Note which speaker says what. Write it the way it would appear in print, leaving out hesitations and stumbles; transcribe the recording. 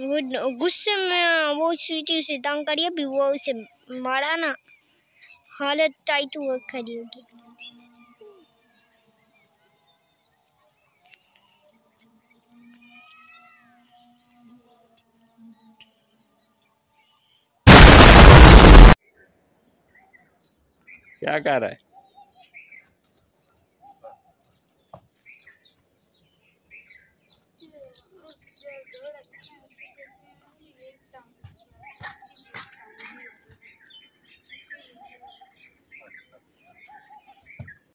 Speaker 1: वो गुस्से में वो स्वीटी उसे तंग करिए, भी वो उसे मारा ना, हालत टाइट हुआ खड़ी होगी।
Speaker 2: क्या कर रहा है?